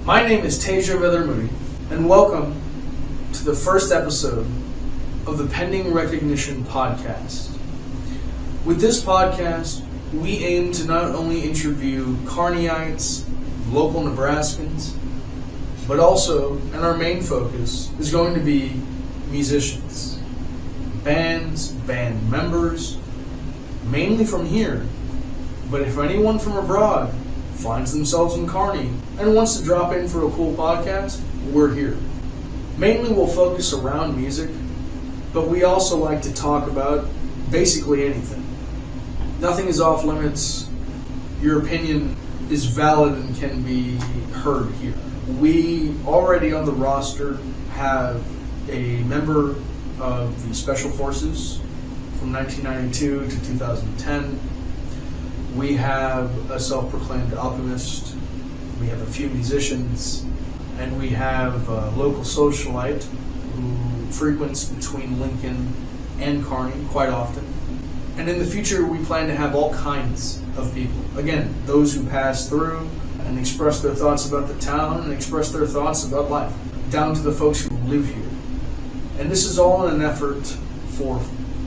My name is Tasia Vethermoody, and welcome to the first episode of the Pending Recognition podcast. With this podcast, we aim to not only interview Kearneyites, local Nebraskans, but also, and our main focus, is going to be musicians, bands, band members, mainly from here. But if anyone from abroad finds themselves in Kearney and wants to drop in for a cool podcast, we're here. Mainly we'll focus around music, but we also like to talk about basically anything. Nothing is off limits. Your opinion is valid and can be heard here. We already on the roster have a member of the Special Forces from 1992 to 2010. We have a self-proclaimed alchemist, we have a few musicians, and we have a local socialite who frequents between Lincoln and Kearney quite often. And in the future, we plan to have all kinds of people. Again, those who pass through and express their thoughts about the town and express their thoughts about life, down to the folks who live here. And this is all in an effort for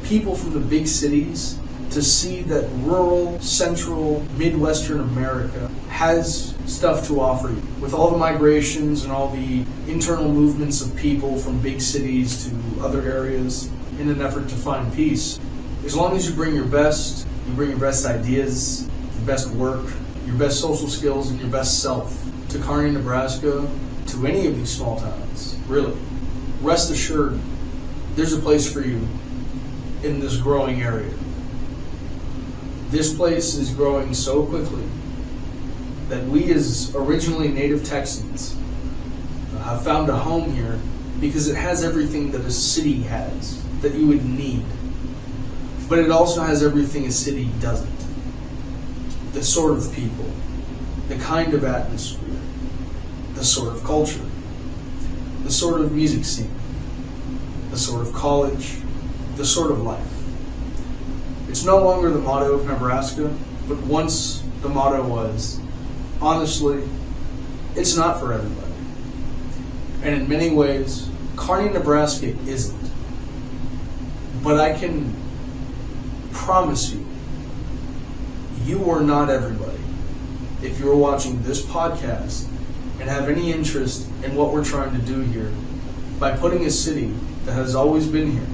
people from the big cities to see that rural, central, Midwestern America has stuff to offer you. With all the migrations and all the internal movements of people from big cities to other areas in an effort to find peace, as long as you bring your best ideas, your best work, your best social skills, and your best self to Kearney, Nebraska, to any of these small towns, really, rest assured, there's a place for you in this growing area. This place is growing so quickly that we as originally native Texans have found a home here because it has everything that a city has that you would need. But it also has everything a city doesn't. The sort of people, the kind of atmosphere, the sort of culture, the sort of music scene, the sort of college, the sort of life. It's no longer the motto of Nebraska, but once the motto was, honestly, it's not for everybody. And in many ways, Kearney, Nebraska isn't. But I can promise you, you are not everybody. If you're watching this podcast and have any interest in what we're trying to do here, by putting a city that has always been here,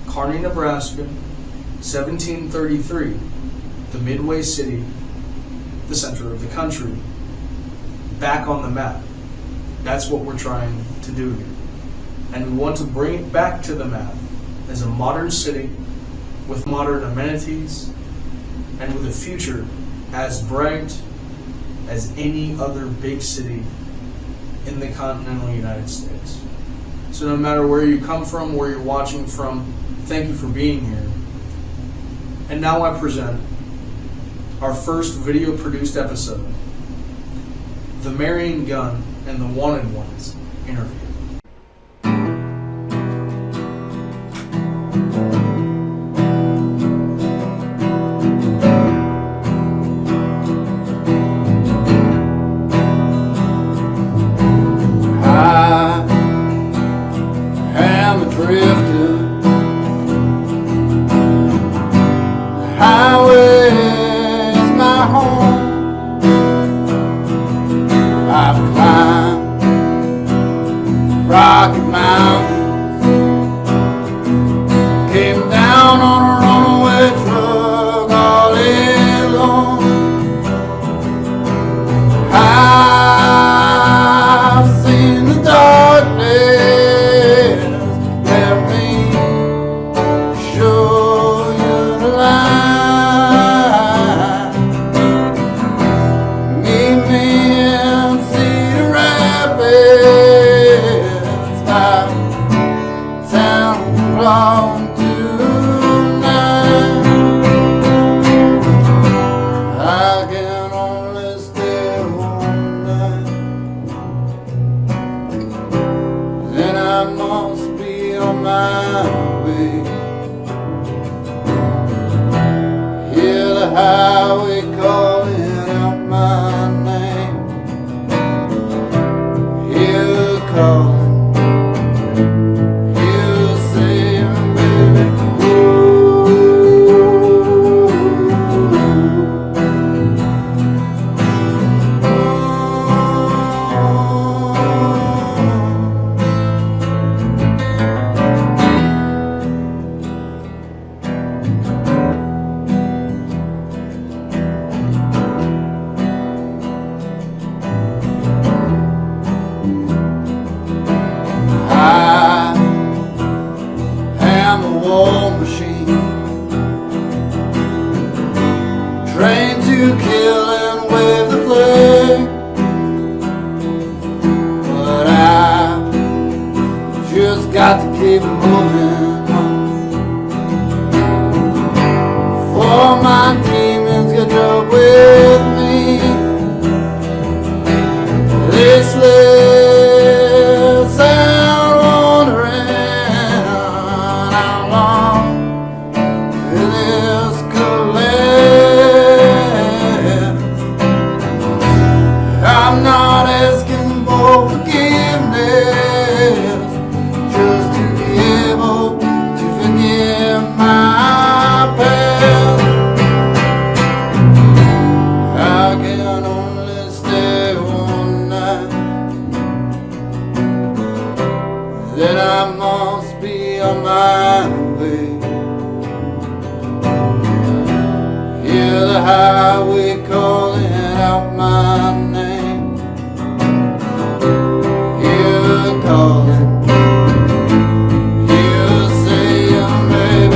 Kearney, Nebraska, 1733, the Midway city, the center of the country, back on the map. That's what we're trying to do here. And we want to bring it back to the map as a modern city with modern amenities and with a future as bright as any other big city in the continental United States. So no matter where you come from, where you're watching from, thank you for being here. And now I present our first video-produced episode, the Marion Gunn and the Wanted Ones interview. I am a drifter. Highway is my home. I've climbed rocky mountains, came down on a runaway truck all alone. I've seen the darkness, let me show you the light. highway calling out my name. war machine, trained to kill and wave the flag. But I just got to keep moving on. For my demons catch up with me, this lives out wandering how long will this collapse. I'm not asking for forgiveness, just to be able to forgive my past. I can only stay one night, then I must be on my way. Hear the highway calling out my name, hear it calling, hear it saying, baby,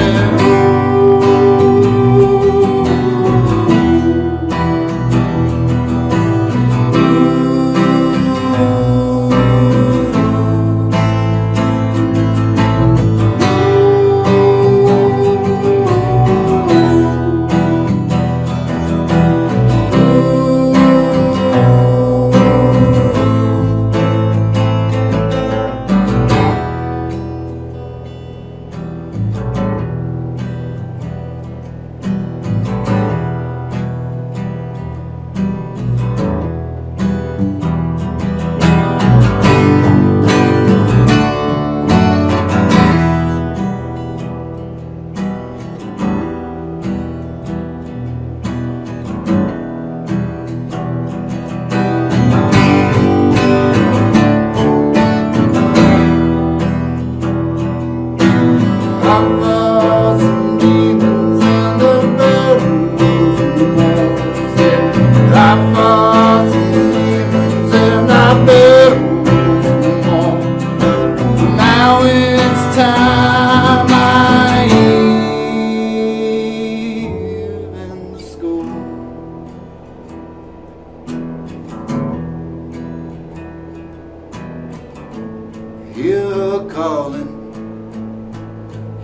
hear her calling,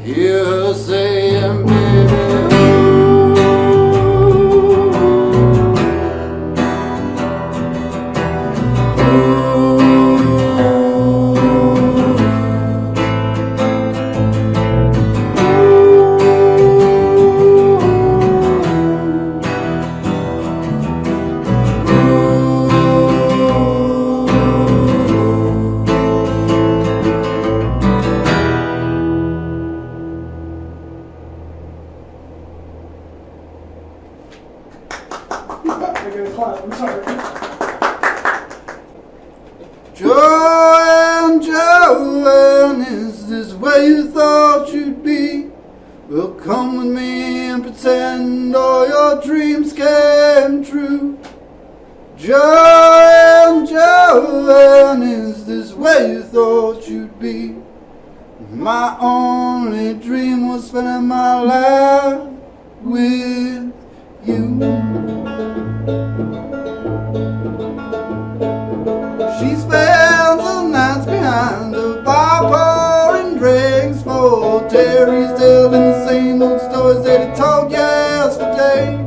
hear her saying, baby, Joanne, is this where you thought you'd be? Well, come with me and pretend all your dreams came true. Joanne, is this where you thought you'd be? My only dream was spending my life with you. She spends the nights behind the bar pouring drinks for Terry's telling the same old stories that he told yesterday.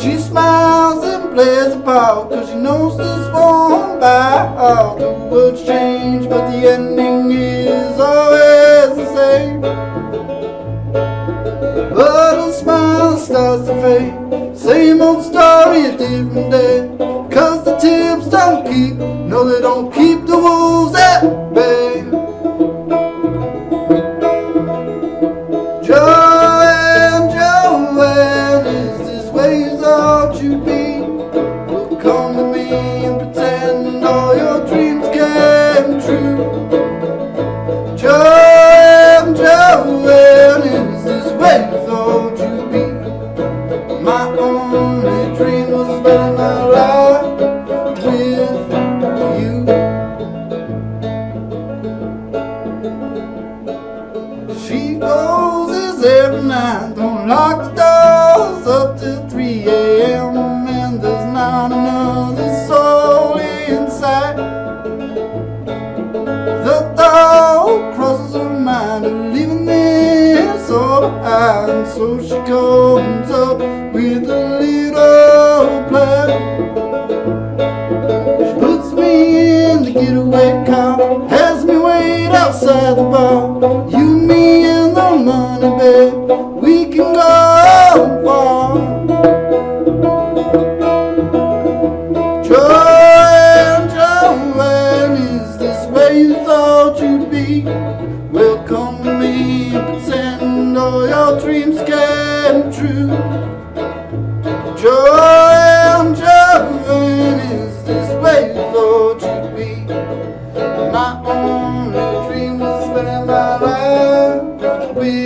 She smiles and plays a part cause she knows this won't by heart. The words change but the ending is always the same. But her smile starts to fade, same old story, a different day. Cause the tips don't keep, no they don't keep the wolves at bay. Joanne, is this where you thought you'd be? Well, come with me and pretend all your dreams came true. Joanne, is this where you thought you'd be? My only dream was spending my life dance every night. Don't lock the doors up till 3 a.m. And there's not another soul inside. The thought crosses her mind of leaving this all behind. So she comes up with a little plan. She puts me in the getaway car, has me wait outside the bar. You, me, and the money, babe, we can go far. Joanne, Joanne, is this where you thought you'd be? Well, come with me and pretend all your dreams came true. Joanne, Joanne, is this where you thought you'd be? My only dream was spending my life with you.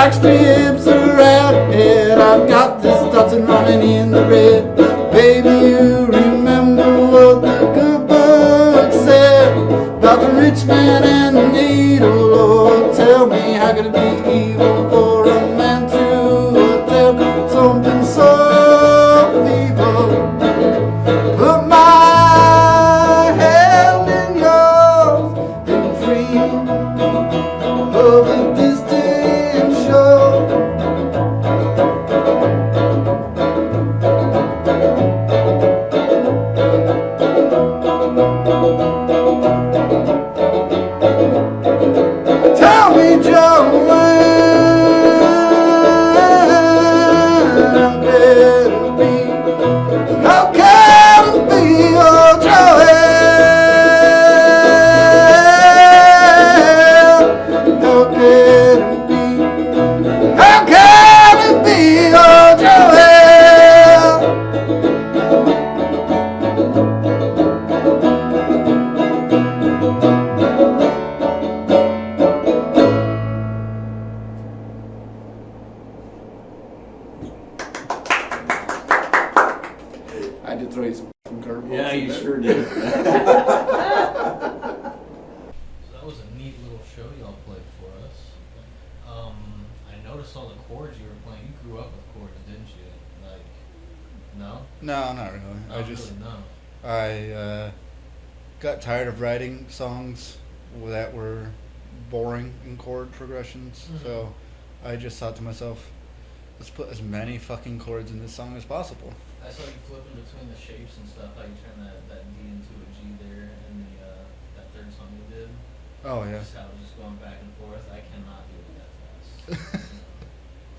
Strips around it. I've got this Datsun running in the red. Baby, you remember what the good book said about the rich man and the needle? Lord, tell me, how could it be evil for a man to attempt something so evil? Put my hand in yours and dream of a distant shore. Tell me, Joanne, how can it be, oh Joanne? How can it be? How can it be, oh Joanne? I did throw you some curveballs. Yeah, you sure did. So that was a neat little show y'all played for us. I noticed all the chords you were playing. You grew up with chords, didn't you? Like, no? No, not really. Not really, no. I got tired of writing songs that were boring in chord progressions, so I just thought to myself, let's put as many fucking chords in this song as possible. I saw you flipping between the shapes and stuff. How you turn that D into a G there in that third song you did. Oh, yeah. Just how it was just going back and forth. I cannot do it that fast.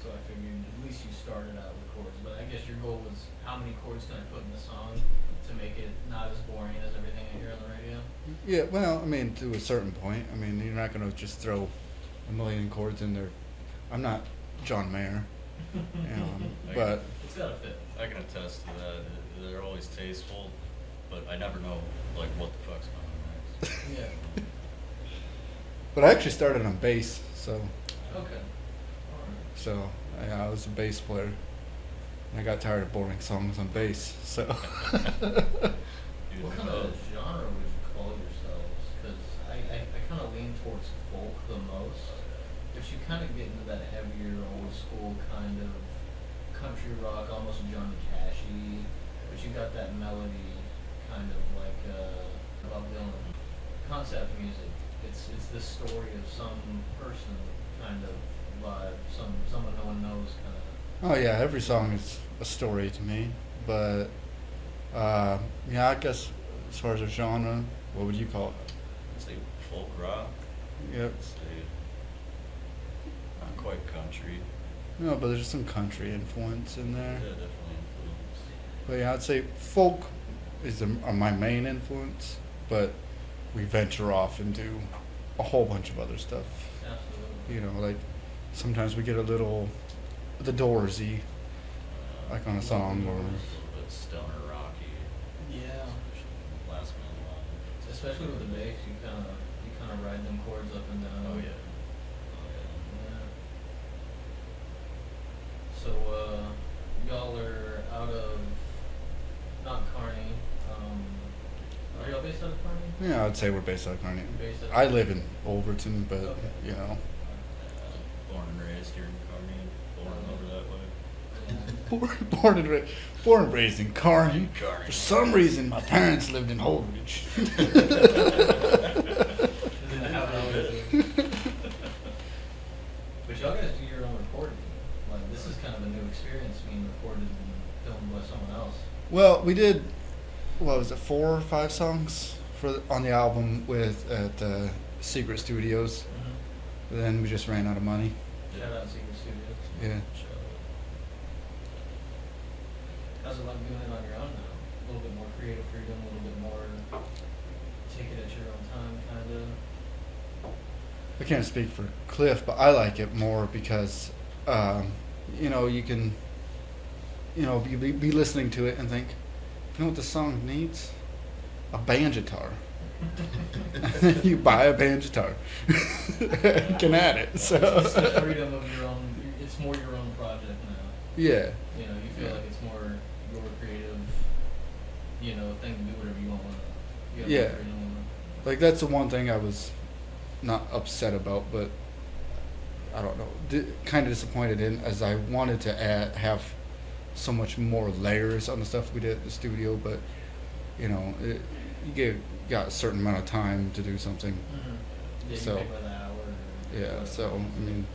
So I figured at least you started out with chords. But I guess your goal was how many chords can I put in the song to make it not as boring as everything I hear on the radio? Yeah, well, I mean, to a certain point. I mean, you're not going to just throw a million chords in there. I'm not John Mayer, but It's gotta fit. I can attest to that. They're always tasteful, but I never know like what the fuck's going on next. Yeah. but I actually started on bass, so Okay. Alright. I was a bass player. And I got tired of boring songs on bass, so. What kind of genre would you call yourselves? Because I kind of lean towards folk the most, but you kind of get into that heavier, old school kind of country rock, almost Johnny Cashy, but you got that melody kind of like Bob Dylan. Concept music. It's the story of some person kind of vibe, someone no one knows kind of. Oh yeah, every song is a story to me, but yeah, I guess as far as a genre, what would you call it? I'd say folk rock. Yep. I'd say not quite country. No, but there's some country influence in Yeah, there. definitely influence. But yeah, I'd say folk is my main influence, but we venture off into a whole bunch of other stuff. Absolutely. You know, like sometimes we get a little the Doorsy, like on a song, A or little bit stoner rocky. Yeah. Last Man Alive. Especially with the bass, you kind of ride them chords up and down. Oh yeah. Yeah. So y'all are out of not Kearney. Are y'all based out of Kearney? yeah, I'd say we're based out of Kearney. Based out of I live in Overton, but Okay. you know, Born and raised here in Kearney, born over that way. born and raised in Kearney. Kearney. For some reason, my parents lived in Holdridge. But y'all guys do your own recording. Like, this is kind of a new experience being recorded and filmed by someone else. Well, we did, what was it, 4 or 5 songs on the album with at Secret Studios. Then we just ran out of money. Shout out Secret Studios. Yeah. How's it like doing it on your own now? A little bit more creative freedom, a little bit more take it at your own time, kind of. I can't speak for Cliff, but I like it more because, you know, you can, you know, be listening to it and think, you know what this song needs? A banjitar. And then you buy a banjitar. You can add it. So. It's the freedom of your own, it's more your own project now. Yeah. You know, you feel Yeah. like it's more your creative, you know, thing to do whatever you want with it. You have Yeah. more freedom with it. Like that's the one thing I was not upset about, but I don't know, kind of disappointed in, as I wanted to have so much more layers on the stuff we did at the studio, but you know, got a certain amount of time to do something. Mm-hmm. Yeah, So- you pay by the hour. Or Yeah, whatever. so I mean,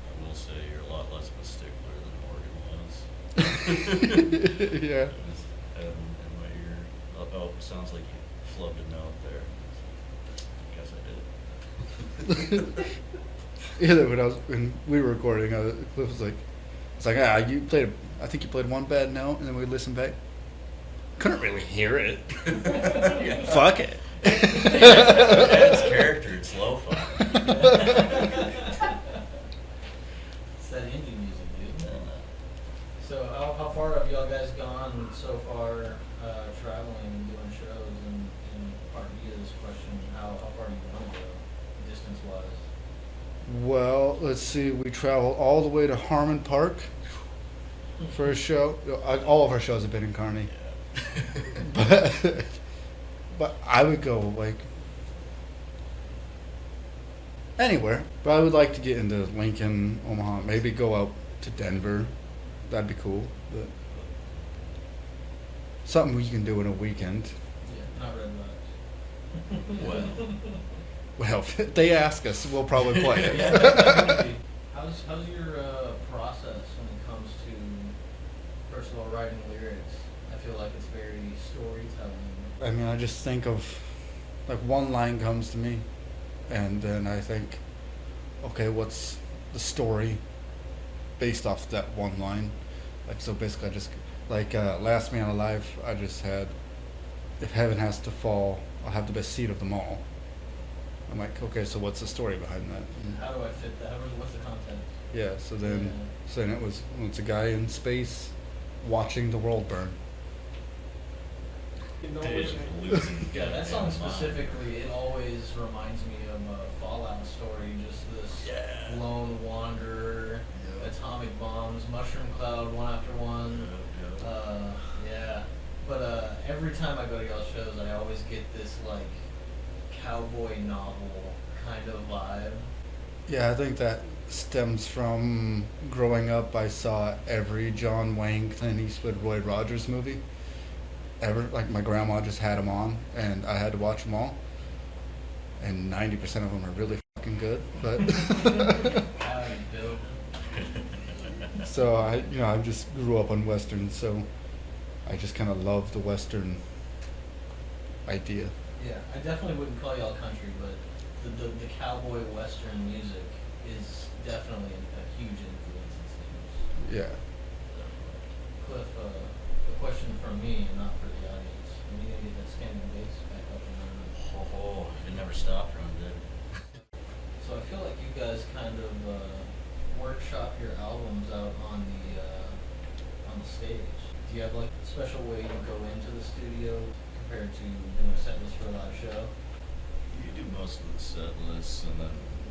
I will say you're a lot less of a stickler than Morgan was. yeah. Just having in my ear. Oh, sounds like you flubbed a note there. Guess I did. Yeah, when we were recording, Cliff was like, "It's like I think you played one bad note," and then we listened back. Couldn't really hear it. Yeah. Fuck it. Adds character. It's lo-fi. It's that indie music, dude. So how far have y'all guys gone so far traveling and doing shows? And part B of this question, how far do you want to go distance-wise? Well, let's see. We traveled all the way to Harmon Park for a show. All of our shows have been in Kearney, but I would go like anywhere. But I would like to get into Lincoln, Omaha. Maybe go out to Denver. That'd be cool. But something we can do in a weekend. Yeah, not Red Rocks. Well, Well, if they ask us, we'll probably play it. Yeah. How's your process when it comes to, first of all, writing lyrics? I feel like it's very storytelling. I mean, I just think of, like, one line comes to me, and then I think, okay, what's the story based off that one line? Like, so basically I just, like, Last Man Alive, I just had, if heaven has to fall, I'll have the best seat of them all. I'm like, okay, so what's the story behind that? And How do I fit that? What's the content? yeah, so then it was, it's a guy in space watching the world burn. days of losing. Yeah, that song goddamn mind. specifically, it always reminds me of a Fallout story, just this Yeah. lone wanderer, Yeah. atomic bombs, mushroom cloud, one after one. Yeah. But every time I go to y'all's shows, I always get this, like, cowboy novel kind of vibe. Yeah, I think that stems from growing up. I saw every John Wayne, Clint Eastwood, Roy Rogers movie ever. Like, my grandma just had them on, and I had to watch them all. And 90% of them are really fucking good. But Howdy, Bill. so I just grew up on westerns, so I just kind of love the western idea. Yeah, I definitely wouldn't call y'all country, but the cowboy western music is definitely a huge influence, it seems. Yeah. Cliff, a question from me and not for the audience. When you gonna get that standing bass back up and running? Oh, it never stopped around it. So I feel like you guys kind of workshop your albums out on the stage. Do you have like a special way you go into the studio compared to doing a set list for a live show? You do most of the set lists, and then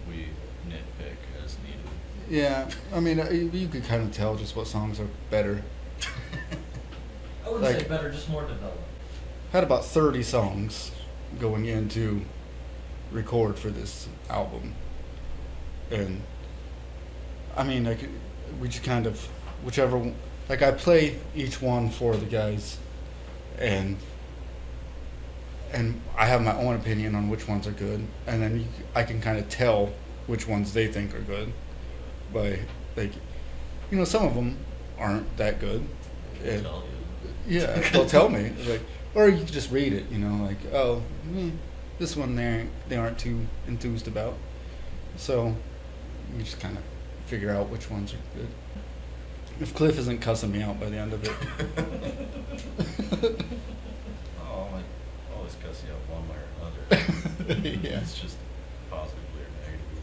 we nitpick as needed. Yeah, I mean, you could kind of tell just what songs are better. I wouldn't Like- say better, just more developed. Had about 30 songs going in to record for this album. And I mean, like, we just kind of, whichever, like, I play each one for the guys, and I have my own opinion on which ones are good, and then I can kind of tell which ones they think are good by, like, you know, some of them aren't that good. I'll And tell yeah, they'll tell me, like, or you can just read it, you know, like, oh, this one they aren't too enthused about. So you just kind of figure out which ones are good. If Cliff isn't cussing me out by the end of it. Oh, I always cuss you out one way or another. Yeah. It's just positively or negatively.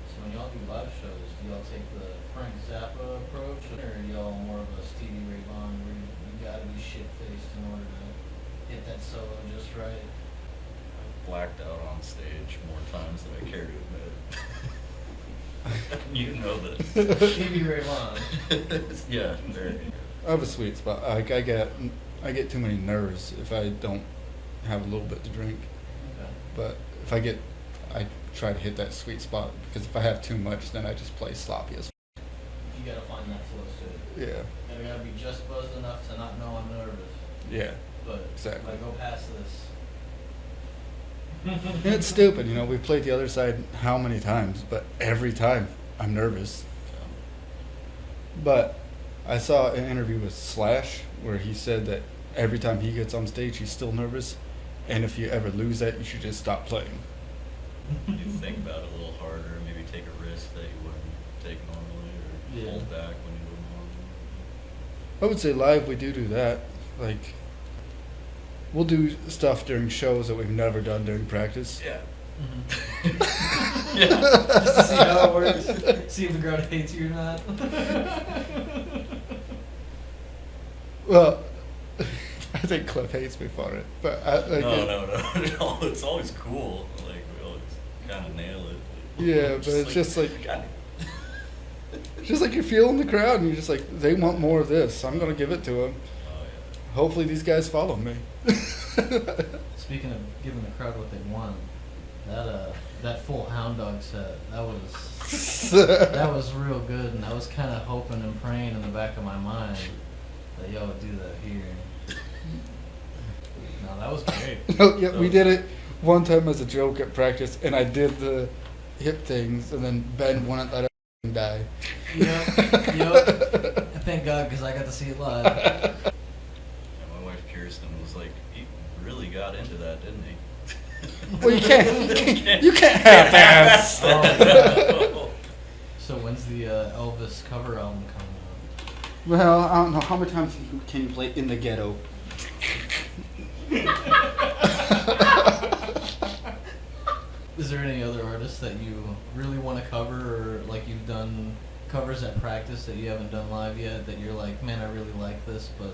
So when y'all do live shows, do y'all take the Frank Zappa approach, or are y'all more of a Stevie Ray Vaughan where you gotta be shit-faced in order to hit that solo just right? I've blacked out on stage more times than I care to admit. You know this. Stevie Ray Vaughan. Yeah, very. I have a sweet spot. Like, I get too many nerves if I don't have a little bit to drink. Okay. But if I try to hit that sweet spot, because if I have too much, then I just play sloppy as. You gotta find that flow state. Yeah. And I gotta be just buzzed enough to not know I'm nervous. Yeah. But Exactly. if I go past this. And it's stupid, you know. We played the other side how many times, but every time I'm nervous. But I saw an interview with Slash where he said that every time he gets on stage, he's still nervous, and if you ever lose that, you should just stop playing. You think about it a little harder, maybe take a risk that you wouldn't take normally, or Yeah. hold back when you wouldn't normally. I would say live we do that. Like, we'll do stuff during shows that we've never done during practice. Yeah. Yeah. Just to see how it works. See if the crowd hates you or not. Well, I think Cliff hates me for it, but No, it's always cool. Like, we always kind of nail it. Yeah, but it's just like God. it's just like you're feeling the crowd, and you're just like, they want more of this. I'm gonna give it to them. Oh, yeah. Hopefully, these guys follow me. Speaking of giving the crowd what they want, that full Hound Dog set, that was real good, and I was kind of hoping and praying in the back of my mind that y'all would do that here. No, that was great. Yeah, we did it one time as a joke at practice, and I did the hip things, and then Ben wouldn't let it die. Yep. Thank God, because I got to see it live. Yeah, my wife Kirsten was like, he really got into that, didn't he? Well, you can't half-ass. Oh, yeah. So when's the Elvis cover album coming out? Well, I don't know how many times can you play In the Ghetto. Is there any other artists that you really want to cover, or like you've done covers at practice that you haven't done live yet, that you're like, man, I really like this, but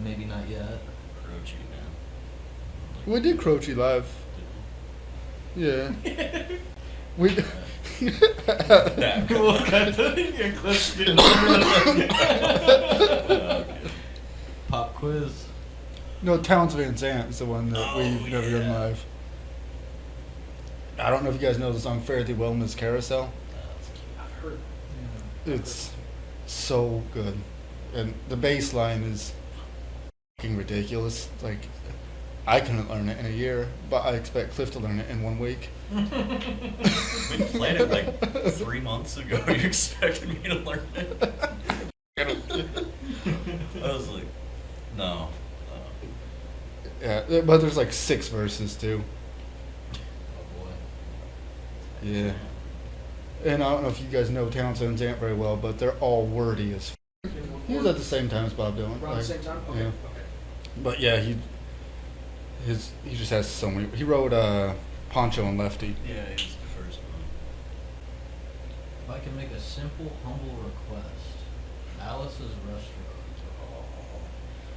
maybe not yet? Croce, man. We did Croce live. Yeah. We. We'll cut to your clips. Pop quiz. No, Towns Van Zandt is the one that we've never done live. I don't know if you guys know the song Fare Thee Well, Miss Carousel. I've heard. It's so good. And the bass line is fucking ridiculous. Like, I couldn't learn it in a year, but I expect Cliff to learn it in 1 week. We played it like 3 months ago. You expected me to learn it? I was like, no. Yeah, but there's like 6 verses too. Oh boy. Yeah. And I don't know if you guys know Towns Van Zandt very well, but they're all wordy as He was at the same time as Bob Dylan. Around the same time? Okay. Yeah. Okay. But yeah, he just has so many. He wrote Poncho and Lefty. Yeah, he's the first If I can make a simple, humble request, Alice's Restaurant. one.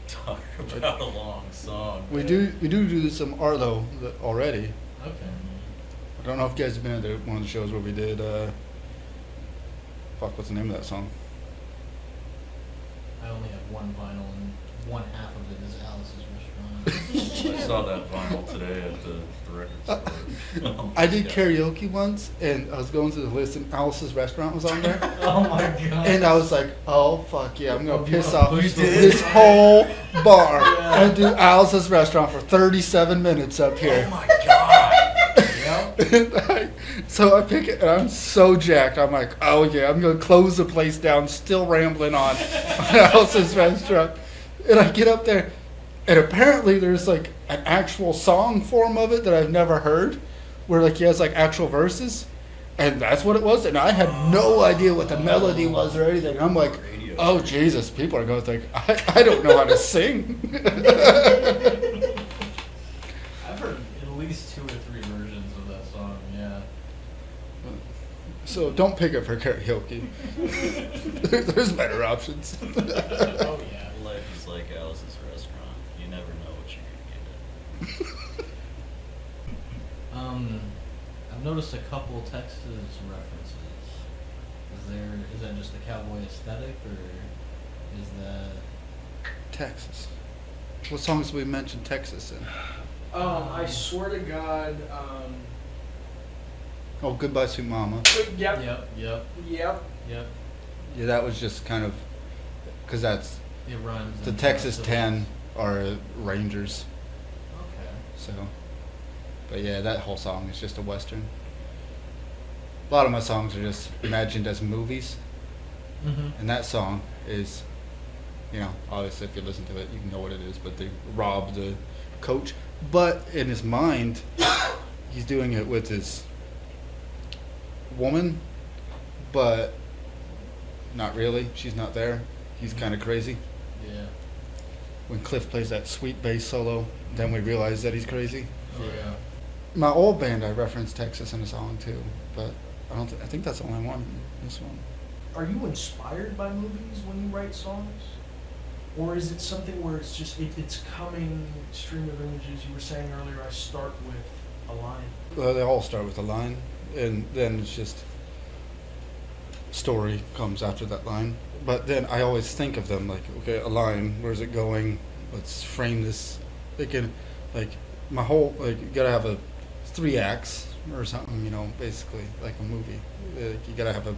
Talk about a long song. We man. do some Arlo already. Okay. I don't know if you guys have been at one of the shows where we did. What's the name of that song? I only have one vinyl, and one half of it is Alice's Restaurant. I saw that vinyl today at the record store. I did Yeah. karaoke once, and I was going through the list, and Alice's Restaurant was on there. Oh my god. And I was like, oh, fuck yeah, I'm going to piss off You did? this whole bar Yeah. and do Alice's Restaurant for 37 minutes up here. Oh my god! And so I pick it, and I'm so jacked. I'm like, oh yeah, I'm going to close the place down, still rambling on Alice's Restaurant. And I get up there, and apparently there's like an actual song form of it that I've never heard, where like he has like actual verses. And that's what it was, and I had no idea what the melody was or anything. I'm like, oh Jesus, people are going to think I don't know how to sing. I've heard at least 2 or 3 versions of that song, yeah. So don't pick it for karaoke. There's better options. Oh yeah. Life is like Alice's Restaurant. You never know what you're gonna get. I've noticed a couple Texas references. Is that just the cowboy aesthetic, or is that... Texas. What songs did we mention Texas in? I swear to God. Oh, Goodbye Sweet Mama. Yep. Yep. Yep. Yeah, that was just kind of, because that's, It rhymes. the and Texas so- 10 are Rangers, Okay. so. But yeah, that whole song is just a Western. A lot of my songs are just imagined as movies, Mm-hmm. and that song is, obviously if you listen to it, you know what it is, but they rob the coach. But in his mind, he's doing it with his woman, but not really. She's not there. He's kind of crazy. Yeah. When Cliff plays that sweet bass solo, then we realize that he's crazy. Oh yeah. My old band, I referenced Texas in a song too, but I think that's the only one. This one. Are you inspired by movies when you write songs? Or is it something where it's just, it's coming, stream of images? You were saying earlier, I start with a line. Well, they all start with a line, and then it's just story comes after that line. But then I always think of them like, okay, a line, where's it going? Let's frame this. My whole, you gotta have a 3 acts or something, basically, like a movie. You gotta have a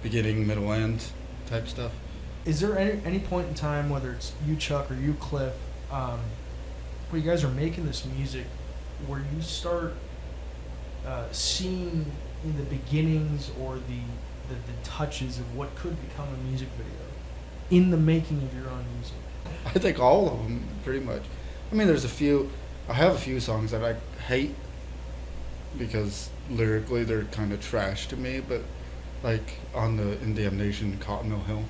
beginning, middle, end type stuff. Is there any point in time, whether it's you, Chuck, or you, Cliff, where you guys are making this music, where you start seeing in the beginnings or the touches of what could become a music video in the making of your own music? I think all of them, pretty much. I mean, there's a few. I have a few songs that I hate because lyrically they're kind of trash to me. But like on the In Damnation, Cotton Mill Hill,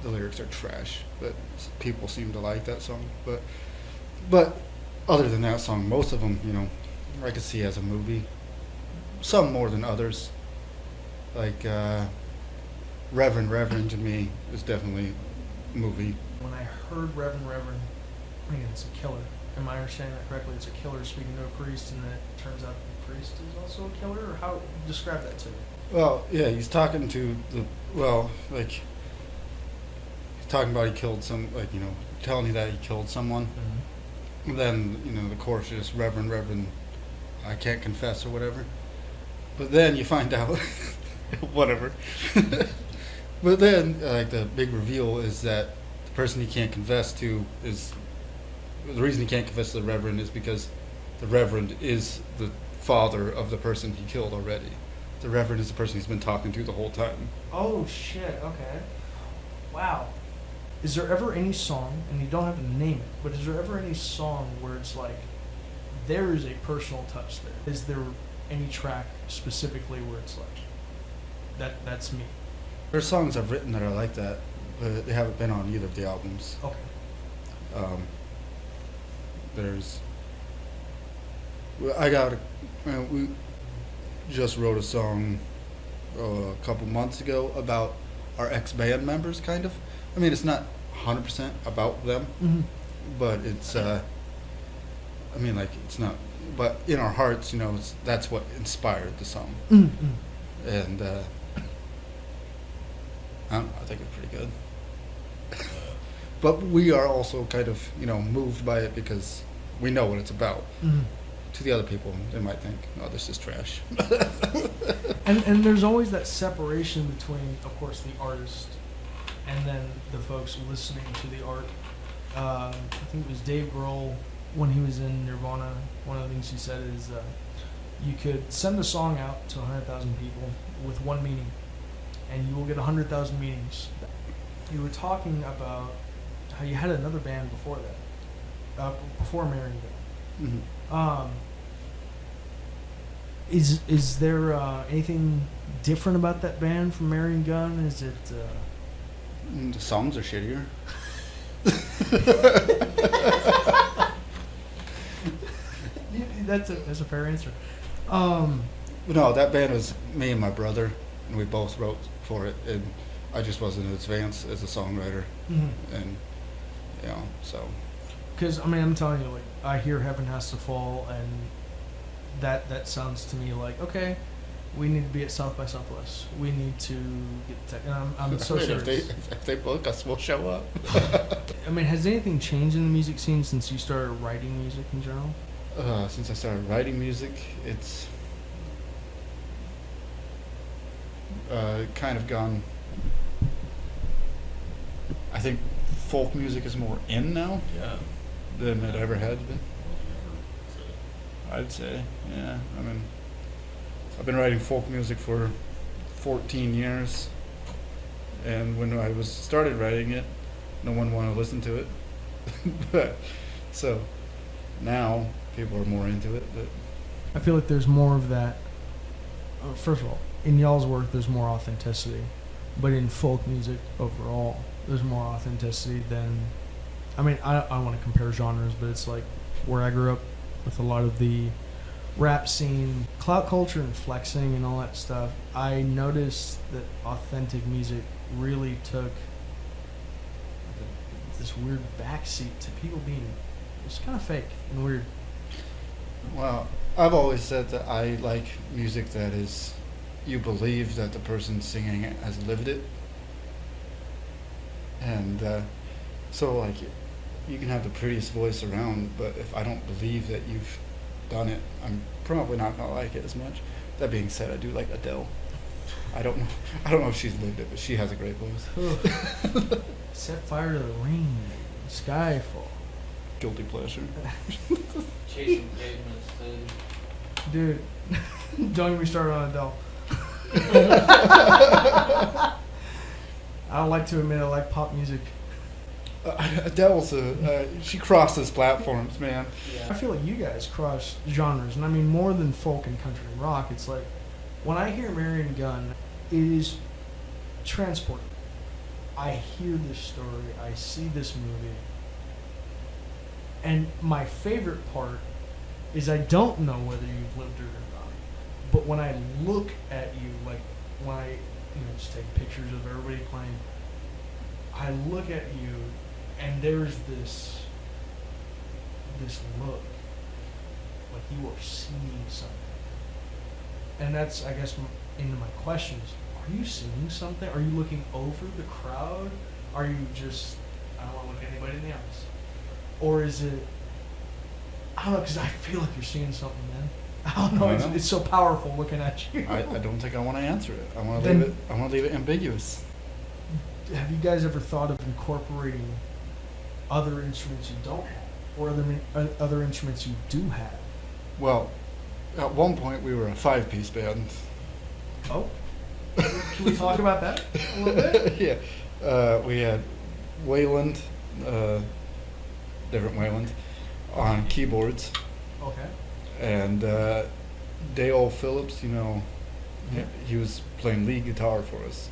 the lyrics are trash, but people seem to like that song. But other than that song, most of them, I could see as a movie. Some more than others. Like Reverend to me is definitely a movie. When I heard Reverend, thinking it's a killer. Am I understanding that correctly? It's a killer speaking to a priest, and then it turns out the priest is also a killer? Or how? Describe that to me. Well, yeah, he's talking to he's talking about he killed telling you that he killed someone. Mm-hmm. And then, the chorus is just Reverend, I can't confess or whatever. But then you find out, whatever. But then, the big reveal is that the person he can't confess to the reason he can't confess to the Reverend is because the Reverend is the father of the person he killed already. The Reverend is the person he's been talking to the whole time. Oh shit! Okay. Wow. Is there ever any song, and you don't have to name it, but is there ever any song where it's like there is a personal touch there? Is there any track specifically where it's like that's me? There's songs I've written that are like that, but they haven't been on either of the albums. Okay. We just wrote a song a couple months ago about our ex-band members, kind of. I mean, it's not 100% about them, Mm-hmm. but it's, it's not, but in our hearts, that's what inspired the song. Mm-hmm. And, I don't know, I think it's pretty good. But we are also kind of, moved by it because we know what it's about. Mm-hmm. To the other people, they might think, "Oh, this is trash." And there's always that separation between, of course, the artist and then the folks listening to the art. I think it was Dave Grohl when he was in Nirvana. One of the things he said is, you could send a song out to 100,000 people with one meaning, and you will get 100,000 meanings. You were talking about how you had another band before that, before Marion Gunn. Mm-hmm. Is there anything different about that band from Marion Gunn? Is it? The songs are shittier. That's a fair answer. No, that band was me and my brother, and we both wrote for it, and I just wasn't as advanced as a songwriter, and so. Because I'm telling you, like, I hear "Heaven Has to Fall," and that sounds to me like, okay, we need to be at South by Southwest. We need to get tech. And I'm so serious. If they book us, we'll show up. Has anything changed in the music scene since you started writing music in general? Since I started writing music, it's kind of gone. I think folk music is more in now Yeah. than it ever had been. I'd say, yeah. I've been writing folk music for 14 years, and when I started writing it, no one wanted to listen to it. But so now people are more into it. But I feel like there's more of that. First of all, in y'all's work, there's more authenticity, but in folk music overall, there's more authenticity than. I don't want to compare genres, but it's like where I grew up with a lot of the rap scene, clout culture, and flexing and all that stuff. I noticed that authentic music really took this weird backseat to people being it's kind of fake and weird. well, I've always said that I like music that is, you believe that the person singing it has lived it, and so like you can have the prettiest voice around, but if I don't believe that you've done it, I'm probably not gonna like it as much. That being said, I do like Adele. I don't know if she's lived it, but she has a great voice. Set fire to the rain, Skyfall. Guilty pleasure. Chasing pavements, dude. Dude, don't get me started on Adele. I don't like to admit I like pop music. Adele's she crosses platforms, man. Yeah. I feel like you guys cross genres, and I mean more than folk and country and rock. It's like when I hear Marion Gunn, it is transporting. I hear this story, I see this movie, and my favorite part is I don't know whether you've lived it or not. But when I look at you, like when I just take pictures of everybody playing, I look at you, and there's this look, like you are seeing something. And that's, I guess, into my questions. Are you seeing something? Are you looking over the crowd? Are you just, I don't want to look anybody in the eyes? Or is it, I don't know, because I feel like you're seeing something, man. I don't know, it's so powerful looking at you. I don't think I want to answer it. I want to leave it ambiguous. Have you guys ever thought of incorporating other instruments you don't have, or other instruments you do have? Well, at one point we were a 5-piece band. Oh, can we talk about that a little bit? Yeah, we had Wayland, different Wayland, on keyboards, Okay. and Dale Phillips. Yeah. He was playing lead guitar for us.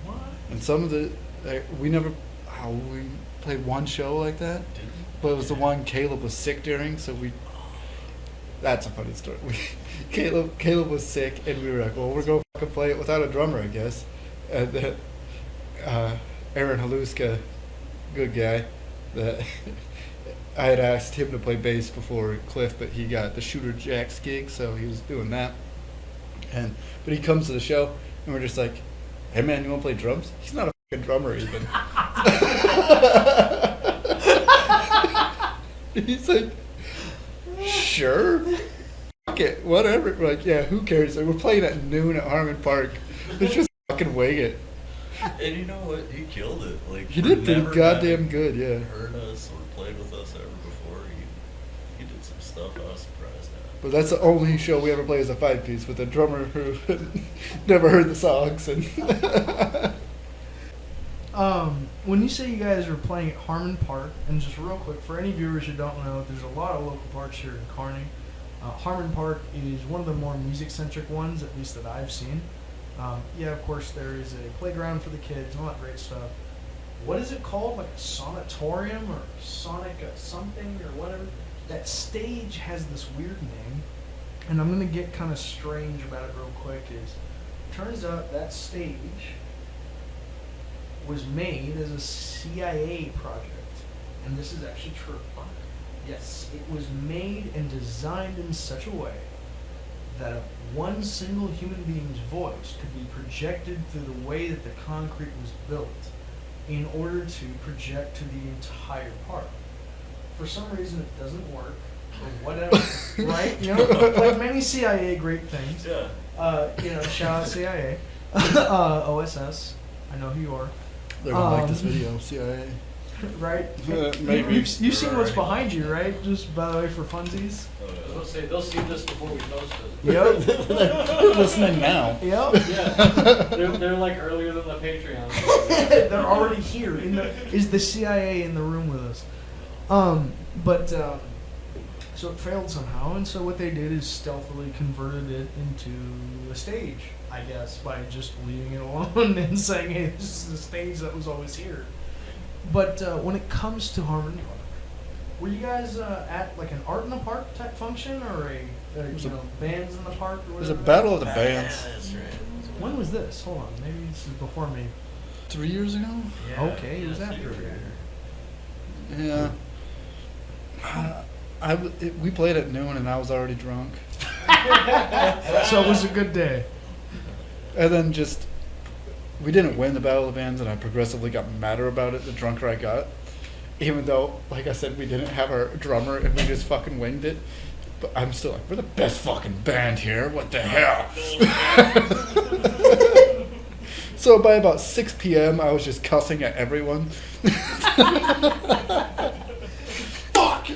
What? And some of the we played one show like that, but it was the one Caleb was sick during, so we. That's a funny story. Caleb was sick, and we were like, well, we're going to fucking play it without a drummer, I guess. And then Aaron Haluska, good guy, that I had asked him to play bass before Cliff, but he got the Shooter Jacks gig, so he was doing that. But he comes to the show, and we're just like, hey man, you want to play drums? He's not a fucking drummer even. He's like, sure, fuck it, whatever. We're like, yeah, who cares? Like, we're playing at noon at Harmon Park. Let's just fucking wing it. And you know what? He killed it. Like, He did pretty goddamn good, yeah. Heard us or played with us ever before. He did some stuff I was surprised at. But that's the only show we ever play as a 5-piece with a drummer who never heard the songs. And when you say you guys are playing at Harmon Park, and just real quick, for any viewers who don't know, there's a lot of local parks here in Kearney. Harmon Park is one of the more music-centric ones, at least that I've seen. Yeah, of course, there is a playground for the kids, all that great stuff. What is it called? Like a sanatorium or sonic something or whatever? That stage has this weird name, and I'm going to get kind of strange about it real quick. Turns out that stage was made as a CIA project, and this is actually true. Yes, it was made and designed in such a way that one single human being's voice could be projected through the way that the concrete was built in order to project to the entire park. For some reason it doesn't work, or whatever, right? You know, like many CIA great things. Yeah. You know, shout out CIA. OSS, I know who you are. they're going to like this video, CIA. Right? Maybe. You've seen what's behind you, right? Just by the way, for funsies. They'll say they'll see this before we post it. Yep. They're listening now. Yep. Yeah, they're like earlier than the Patreon. They're already here. Is the CIA in the room with us? So it failed somehow, and so what they did is stealthily converted it into a stage, I guess, by just leaving it alone and saying, hey, this is the stage that was always here. But when it comes to Harmon Park, were you guys at like an art in the park type function, or bands in the park? Or It was a whatever? battle of the bands. Yeah, that's right. When was this? Hold on, maybe this is before me. 3 years ago? Yeah, Okay, it was after. Yeah. We played at noon and I was already drunk. So it was a good day. And then we didn't win the Battle of the Bands, and I progressively got madder about it the drunker I got. Even though, like I said, we didn't have our drummer and we just fucking winged it. But I'm still like, we're the best fucking band here. What the hell? So by about 6 p.m., I was just cussing at everyone. Fuck!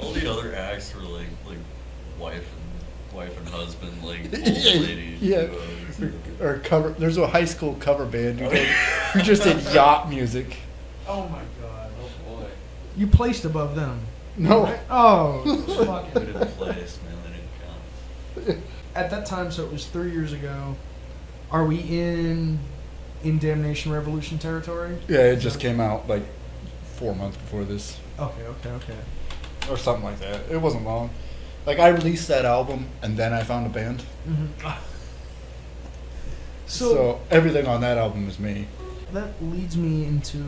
All the other acts were like wife and husband, like old lady. Yeah. Or cover. There's a high school cover band who just did yacht music. Oh my god. Oh boy. You placed above them. No. Right? Oh, fuck We it. didn't place, man. They didn't count. At that time, so it was 3 years ago. Are we in Damnation Revolution territory? Yeah, it just came out like 4 months before this, Okay. or something like that. It wasn't long. Like, I released that album and then I found a band. Mm-hmm. So everything on that album is me. That leads me into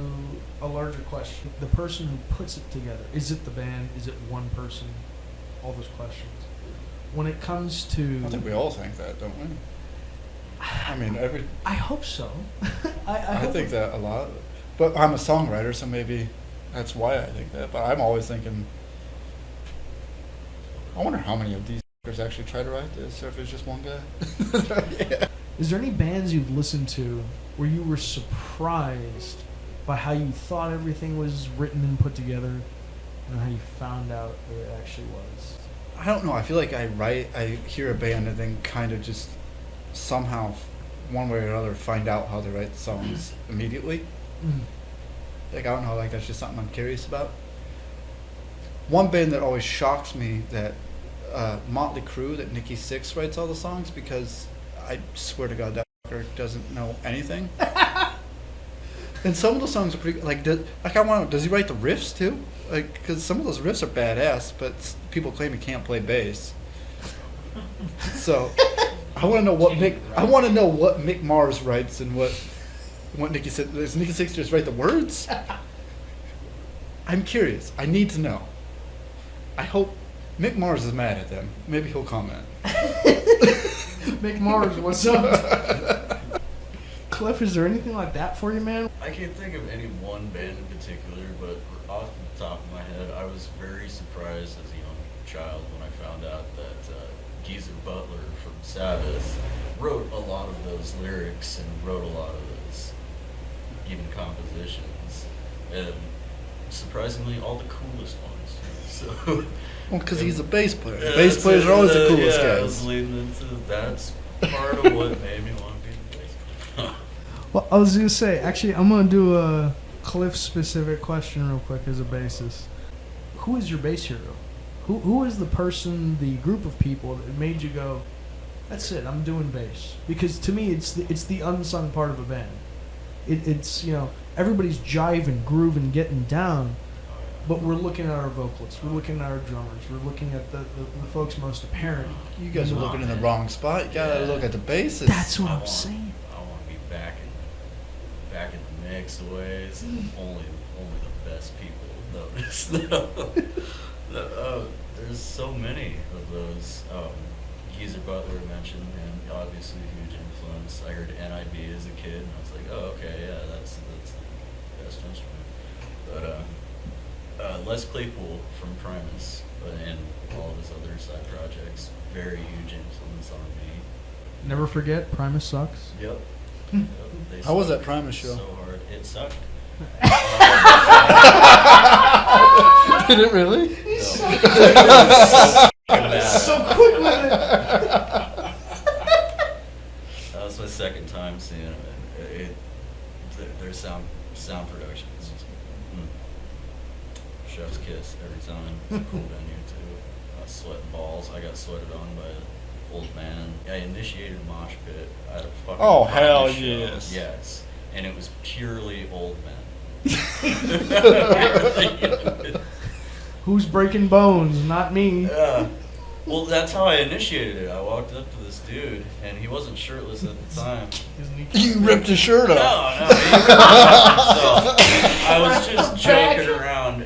a larger question. The person who puts it together, is it the band? Is it one person? All those questions. When it comes to... I think we all think that, don't we? I mean, I hope so. I I think that a lot. But I'm a songwriter, so maybe that's why I think that. But I'm always thinking, I wonder how many of these f***ers actually try to write this, or if it's just one guy. Yeah. Is there any bands you've listened to where you were surprised by how you thought everything was written and put together, and how you found out that it actually was? I don't know. I feel like I hear a band and then kind of just somehow, one way or another, find out how they write the songs immediately. Mm. Like, I don't know, like that's just something I'm curious about. One band that always shocks me, that Motley Crue, that Nikki Sixx writes all the songs, because I swear to God that fucker doesn't know anything. And some of the songs are pretty does he write the riffs too? Like, because some of those riffs are badass, but people claim he can't play bass. So, I want to know what Mick Mars writes and what Nicky Six. Does Nicky Six just write the words? I'm curious. I need to know. I hope Mick Mars is mad at them. Maybe he'll comment. Mick Mars, what's up? Cliff, is there anything like that for you, man? I can't think of any one band in particular, but off the top of my head, I was very surprised as a young child when I found out that Geezer Butler from Sabbath wrote a lot of those lyrics and wrote a lot of those even compositions. And surprisingly, all the coolest ones. So, well, because he's a bass player. Bass players are always the coolest guys. I was leading into that's part of what made me want to be a bass player. Well, I was going to say, actually, I'm going to do a Cliff-specific question real quick as a bassist. Who is your bass hero? Who is the person, the group of people that made you go, that's it, I'm doing bass? Because to me, it's the unsung part of a band. It's, everybody's jiving, grooving, getting down, but we're looking at our vocalists, we're looking at our drummers, we're looking at the folks most apparent. You guys are looking in the wrong spot. You gotta look at the bassist. That's what I'm saying. I want to be back in the mix ways. Only the best people notice. There's so many of those. Geezer Butler mentioned him, obviously a huge influence. I heard NIB as a kid, and I was like, oh, okay, yeah, that's the best instrument. But Les Claypool from Primus, and all of his other side projects, very huge influence on me. Never forget, Primus sucks. Yep. How was that Primus show? So hard. It sucked. Did it really? So quick with it. That was my second time seeing it. Their sound production is just chef's kiss every time. It's a cool venue too. Sweating balls. I got sweated on by an old man. I initiated a mosh pit at a fucking Oh, hell show. yes. Yes. And it was purely old men. Who's breaking bones? Not me. Well, that's how I initiated it. I walked up to this dude, and he wasn't shirtless at the time. You ripped his shirt off. No, he ripped it off. So I was just joking around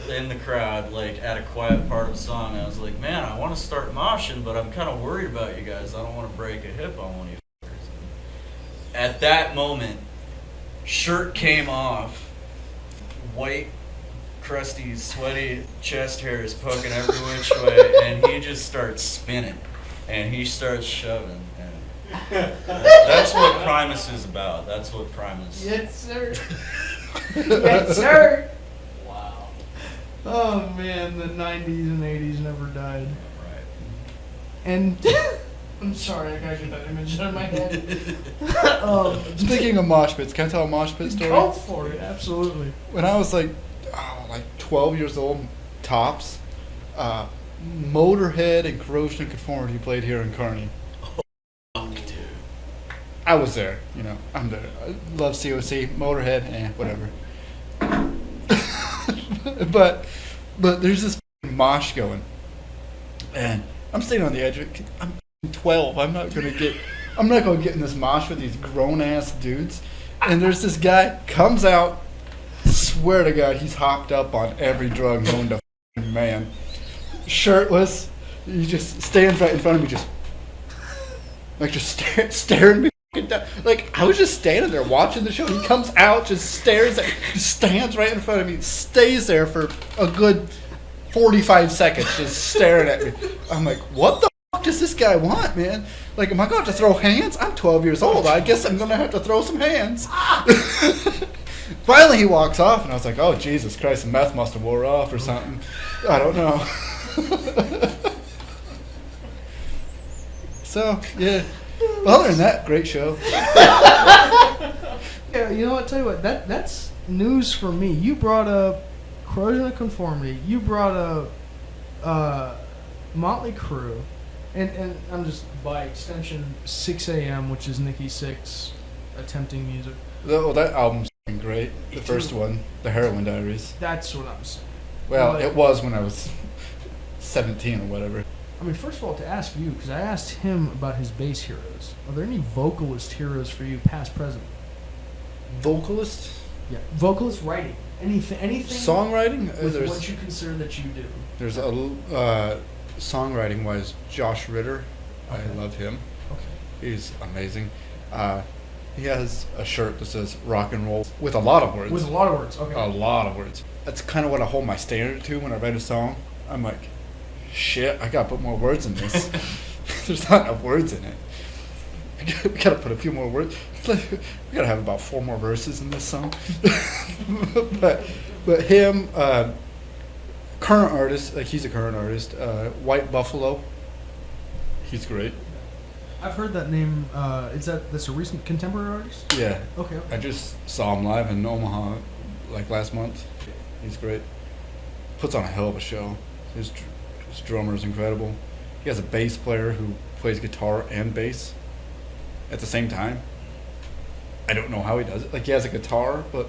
in the crowd, like at a quiet part of the song. I was like, man, I want to start moshing, but I'm kind of worried about you guys. I don't want to break a hip on one of you fuckers. At that moment, shirt came off, white, crusty, sweaty chest hair is poking every which way, and he just starts spinning, and he starts shoving, and that's what Primus is about. That's what Primus. Yes, sir. Yes, sir. Wow. Oh man, the 90s and 80s never died. Right. And I'm sorry, I gotta get that image out of my head. Speaking of mosh pits, can I tell a mosh pit story? Go for it, absolutely. When I was like 12 years old, tops, Motorhead and Corrosion and Conformity played here in Kearney. Fuck, dude. I was there, I'm there. I love COC, Motorhead, whatever. but there's this mosh going, and I'm standing on the edge of it. I'm 12. I'm not gonna get in this mosh with these grown ass dudes. And there's this guy comes out. Swear to God, he's hopped up on every drug known to man. Shirtless, he just stands right in front of me, staring me down. Like, I was just standing there watching the show. He comes out, just stands right in front of me, stays there for a good 45 seconds, just staring at me. I'm like, what the fuck does this guy want, man? Like, am I going to throw hands? I'm 12 years old. I guess I'm going to have to throw some hands. Finally, he walks off, and I was like, oh, Jesus Christ, the meth must have wore off or something. I don't know. So, yeah. Well, other than that, great show. Yeah, you know what? Tell you what, that's news for me. You brought up Corrosion of Conformity. You brought up Motley Crue, and I'm just by extension 6 a.m., which is Nikki Sixx attempting music. Well, that album's great. The first one, The Heroin Diaries. That's what I'm saying. Well, Like- it was when I was 17 or whatever. I mean, first of all, to ask you, because I asked him about his bass heroes. Are there any vocalist heroes for you, past, present? Vocalist? Yeah, vocalist writing. Anything. Songwriting? With There's, what you consider that you do. there's songwriting-wise, Josh Ritter. Okay. I love him. Okay. He's amazing. He has a shirt that says rock and roll with a lot of words. With a lot of words. Okay. A lot of words. That's kind of what I hold my standard to when I write a song. I'm like, shit, I gotta put more words in this. There's not enough words in it. We gotta put a few more words. We gotta have about 4 more verses in this song. but him, current artist, like he's a current artist. White Buffalo. He's great. I've heard that name. That's a recent contemporary artist? Yeah. Okay. I just saw him live in Omaha, like last month. He's great. Puts on a hell of a show. His drummer is incredible. He has a bass player who plays guitar and bass at the same time. I don't know how he does it. Like he has a guitar but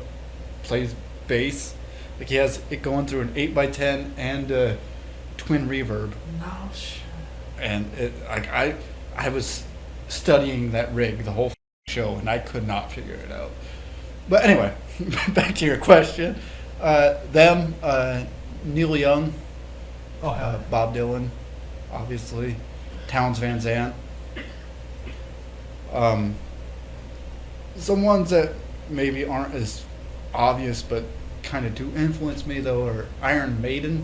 plays bass. Like he has it going through an 8x10 and a twin reverb. No shit. And it like I was studying that rig the whole show and I could not figure it out. But anyway, back to your question. Neil Young, Oh, hell. Bob Dylan, obviously, Townes Van Zandt. Some ones that maybe aren't as obvious but kind of do influence me though are Iron Maiden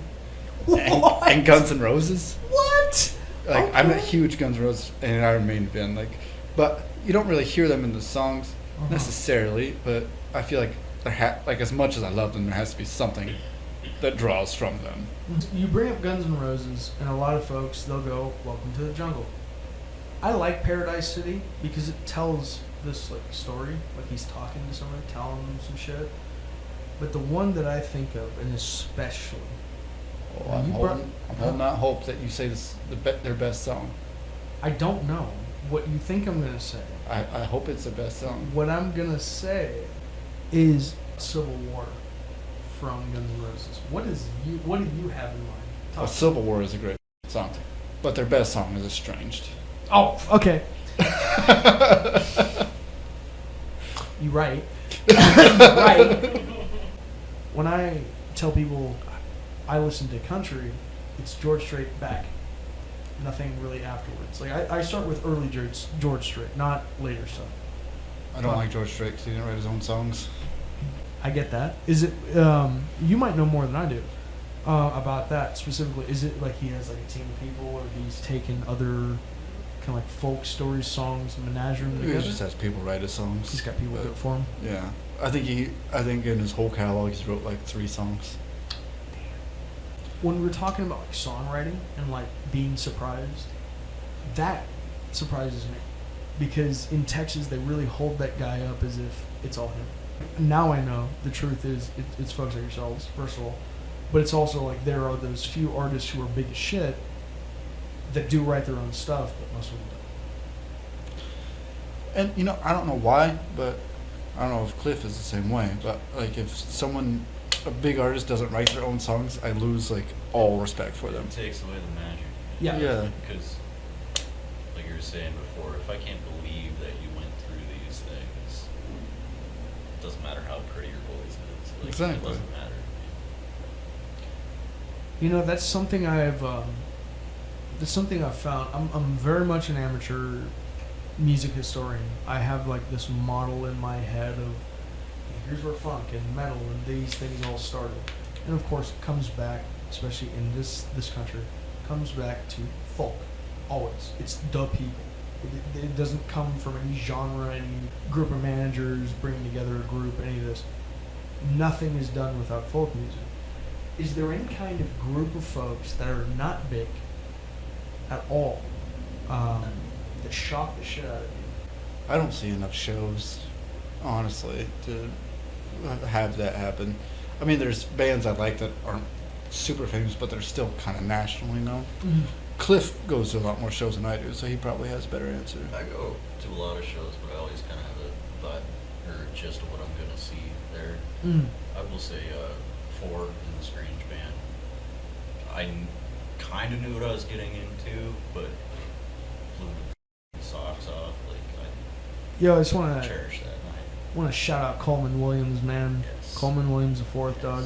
and Guns N' Roses. What? Like I'm a huge Guns N' Roses and Iron Maiden fan. Like, but you don't really hear them in the songs necessarily. But I feel like like as much as I love them, there has to be something that draws from them. You bring up Guns N' Roses, and a lot of folks, they'll go, "Welcome to the Jungle." I like Paradise City because it tells this like story, like he's talking to somebody, telling them some shit. But the one that I think of, and especially, Well, I'm holding out hope that you say this their best song. I don't know what you think I'm gonna say. I hope it's their best song. What I'm gonna say is Civil War from Guns N' Roses. What do you have in mind? Well, Civil War is a great song, but their best song is Estranged. Oh, okay. You right. Right. When I tell people I listen to country, it's George Strait back. Nothing really afterwards. Like I start with early George Strait, not later stuff. I don't like George Strait because he didn't write his own songs. I get that. Is it? You might know more than I do about that specifically. Is it like he has like a team of people, or he's taken other kind of like folk stories, songs, and menagerie them He together? just has people write his songs. He's got people do it for him. Yeah, I think in his whole catalog he's wrote like 3 songs. When we're talking about like songwriting and like being surprised, that surprises me because in Texas they really hold that guy up as if it's all him. Now I know the truth is it's folks like yourselves, first of all, but it's also like there are those few artists who are big as shit that do write their own stuff, but most of them don't. And I don't know why, but I don't know if Cliff is the same way. But like if a big artist doesn't write their own songs, I lose like all respect for them. It takes away the magic. Yeah. Yeah. Because, like you were saying before, if I can't believe that you went through these things, it doesn't matter how pretty your voice is. Like, Exactly. It doesn't matter. That's something I've found. I'm very much an amateur music historian. I have like this model in my head of here's where funk and metal and these things all started, and of course it comes back, especially in this country, comes back to folk. Always, it's the people. It doesn't come from any genre, any group of managers bringing together a group, any of this. Nothing is done without folk music. Is there any kind of group of folks that are not big at all that shock the shit out of you? I don't see enough shows, honestly, to have that happen. I mean, there's bands I like that aren't super famous, but they're still kind of nationally known. Mm-hmm. Cliff goes to a lot more shows than I do, so he probably has a better answer. I go to a lot of shows, but I always kind of have a thought or gist of what I'm gonna see there. Mm. I will say, Ford in the Strange Band. I kind of knew what I was getting into, but blew the socks off. Like Yo, I just I want to cherish that night. shout out Coleman Williams, man. Yes. Coleman Williams the fourth, Yes. dog.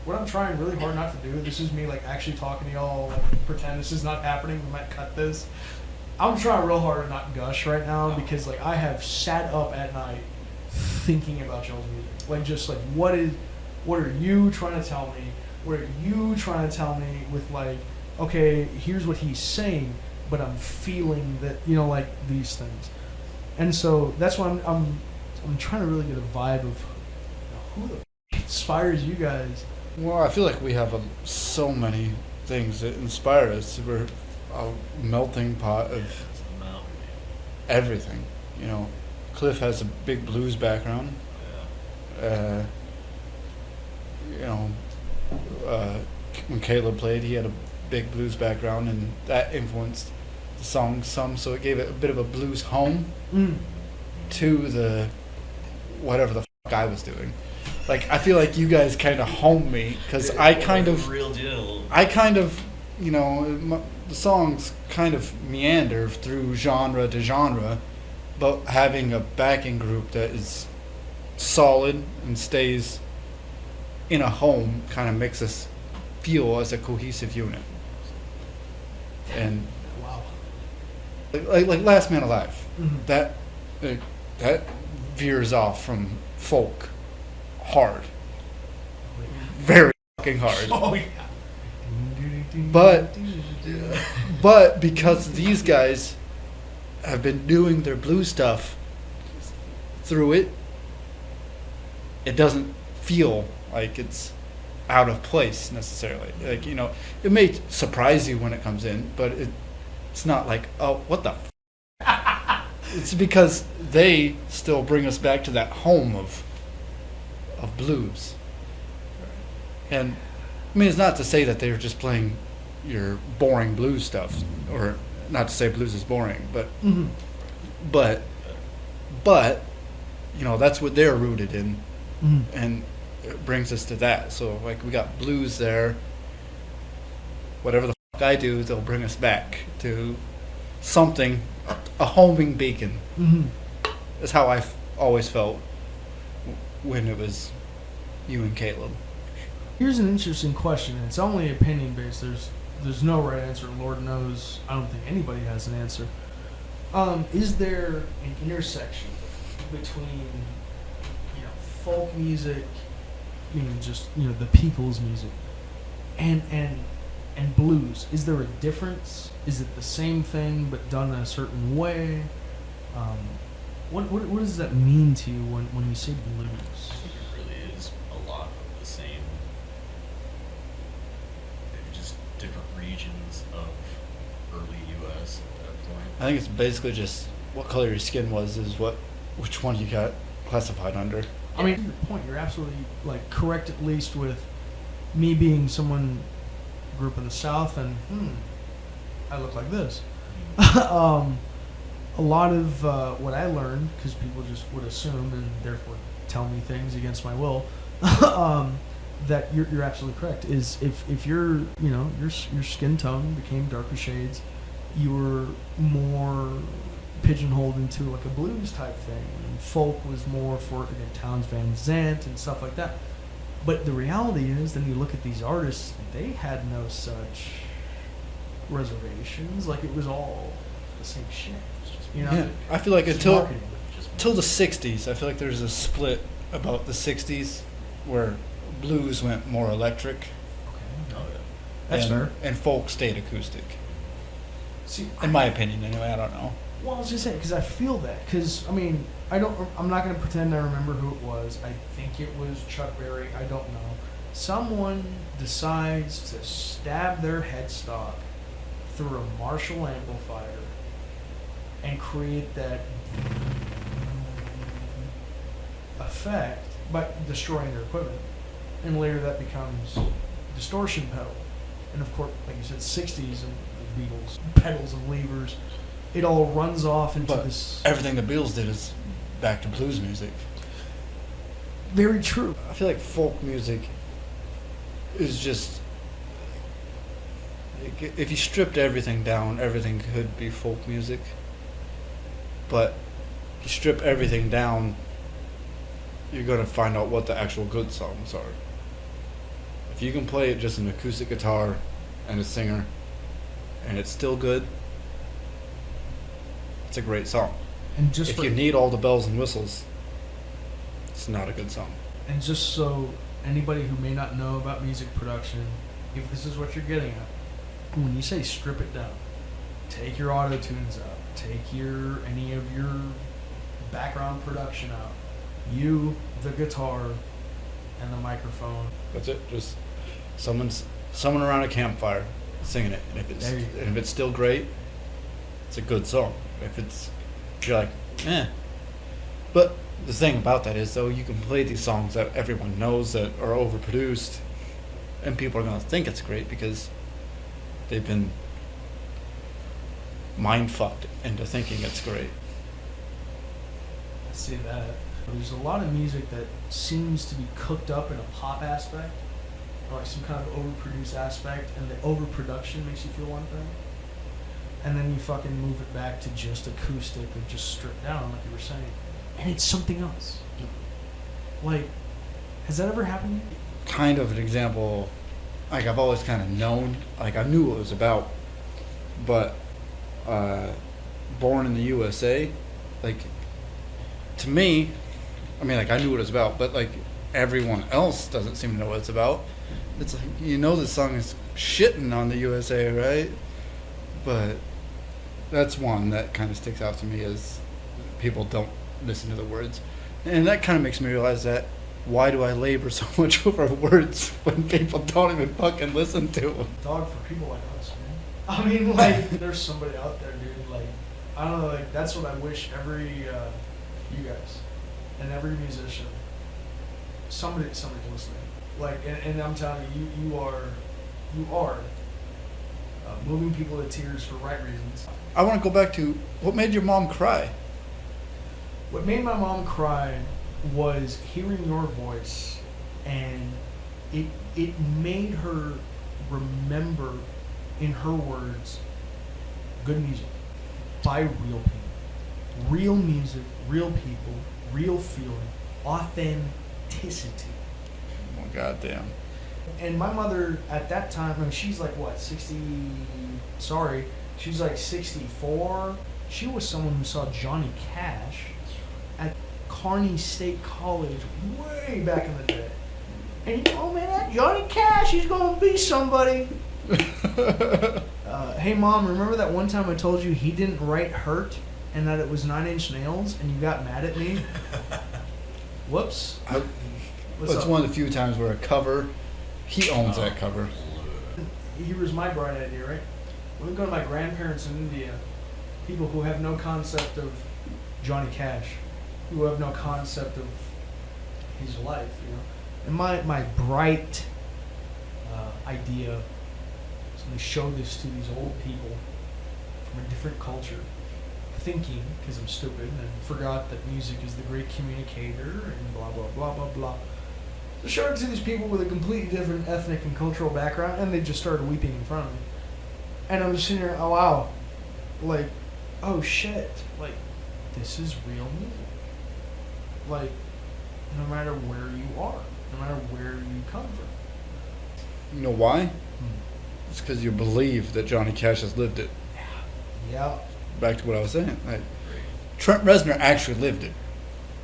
What I'm trying really hard not to do, this is me like actually talking to y'all, like pretend this is not happening, we might cut this. I'm trying real hard to not gush right now because like I have sat up at night thinking about y'all's music. Like just like what are you trying to tell me? What are you trying to tell me with like, okay, here's what he's saying, but I'm feeling that, you know, like these things. And so that's why I'm trying to really get a vibe of, you know, who the inspires you guys. Well, I feel like we have so many things that inspire us. We're a melting pot of It's a mountain, everything. You know, Cliff has a big blues background. man. You know, when Caleb played, he had a big blues background, and that influenced the song some. So it gave it a bit of a blues home to the whatever the f*** I was doing. Like, I feel like you guys kind of home me because I kind of, Real deal. you know, the songs kind of meander through genre to genre, but having a backing group that is solid and stays in a home kind of makes us feel as a cohesive unit. And Wow. like Last Man Alive, Mhm. that veers off from folk hard, very fucking hard. Oh yeah. But because these guys have been doing their blues stuff through it, it doesn't feel like it's out of place necessarily. Like, you know, it may surprise you when it comes in, but it's not like, oh, what the It's because they still bring us back to that home of blues. And I mean, it's not to say that they're just playing your boring blues stuff, or not to say blues is boring, but Mhm. but you know, that's what they're rooted in, Mhm. and it brings us to that. So like, we got blues there. Whatever the fuck I do, they'll bring us back to something, a homing beacon. Mhm. That's how I always felt when it was you and Caleb. Here's an interesting question. It's only opinion based. There's no right answer. Lord knows, I don't think anybody has an answer. Is there an intersection between, you know, folk music, you know, just, you know, the people's music, and blues? Is there a difference? Is it the same thing but done a certain way? What does that mean to you when you say blues? I think it really is a lot of the same. Maybe just different regions of early U.S. at that point. I think it's basically just what color your skin was is which one you got classified under. I mean, to your point, you're absolutely like correct, at least with me being someone who grew up in the South, and I look like this. A lot of what I learned, because people just would assume and therefore tell me things against my will, that you're absolutely correct. Is if your, you know, your skin tone became darker shades, you were more pigeonholed into like a blues type thing, and folk was more for, again, Townes Van Zandt and stuff like that. But the reality is, then you look at these artists, they had no such reservations. Like, it was all the same shit. You know? Yeah, I feel like It's until marketing. the 60s, I feel like there's a split about the 60s where blues went more electric. Okay. Oh yeah. That's and, fair. And folk stayed acoustic. See, In my opinion, anyway. I don't know. well, I was just saying, because I feel that. Because, I mean, I'm not going to pretend I remember who it was. I think it was Chuck Berry. I don't know. Someone decides to stab their headstock through a Marshall amplifier and create that effect by destroying their equipment. And later that becomes distortion pedal. And of course, like you said, 60s and the Beatles, pedals and levers, it all runs off into But this. everything the Beatles did is back to blues music. very true. I feel like folk music is just, like, if you stripped everything down, everything could be folk music. But if you strip everything down, you're gonna find out what the actual good songs are. If you can play it just an acoustic guitar and a singer, and it's still good, it's a great song. And just if for, you need all the bells and whistles, it's not a good song. and just so anybody who may not know about music production, if this is what you're getting at, when you say strip it down, take your auto tunes out, take any of your background production out, you, the guitar, and the microphone. That's it. Just someone around a campfire singing it. And if it's still great, it's a good song. If you're like, eh. But the thing about that is, though, you can play these songs that everyone knows that are overproduced, and people are gonna think it's great because they've been mind fucked into thinking it's great. I see that. There's a lot of music that seems to be cooked up in a pop aspect, or like some kind of overproduced aspect, and the overproduction makes you feel one thing, and then you fucking move it back to just acoustic or just stripped down, like you were saying, and it's something else. Like, has that ever happened to you? Kind of an example, like I've always kind of known, like I knew what it was about, but Born in the USA, like, to me, I mean, like, I knew what it was about, but like everyone else doesn't seem to know what it's about. It's like, you know, this song is shitting on the USA, right? But that's one that kind of sticks out to me, as people don't listen to the words, and that kind of makes me realize that why do I labor so much over words when people don't even fucking listen to them? Dog, for people like us, man. I mean, like, there's somebody out there, dude. Like, I don't know, like, that's what I wish every you guys and every musician, somebody listening, like, and I'm telling you, you are moving people to tears for right reasons. I want to go back to what made your mom cry. What made my mom cry was hearing your voice, and it made her remember, in her words, good music by real people. Real music, real people, real feeling, authenticity. Oh, goddamn. And my mother at that time, I mean, she's like what, 60, she's like 64. She was someone who saw Johnny Cash at Kearney State College way back in the day. And oh man, that Johnny Cash, he's gonna be somebody. Hey mom, remember that one time I told you he didn't write Hurt and that it was 9 Inch Nails and you got mad at me? Whoops. It's one of the few times where a cover, he owns that cover. Here was my bright idea, right? When we go to my grandparents in India, people who have no concept of Johnny Cash, who have no concept of his life, you know. And my bright idea, so they showed this to these old people from a different culture, thinking, because I'm stupid, and forgot that music is the great communicator, and blah, blah, blah, blah, blah. So showed it to these people with a completely different ethnic and cultural background, and they just started weeping in front of me. And I'm just sitting there, oh wow, like, oh shit, like, this is real music. Like, no matter where you are, no matter where you come from. You know why? It's because you believe that Johnny Cash has lived it. Yeah. Back to what I was saying. Like, Trent Reznor actually lived it,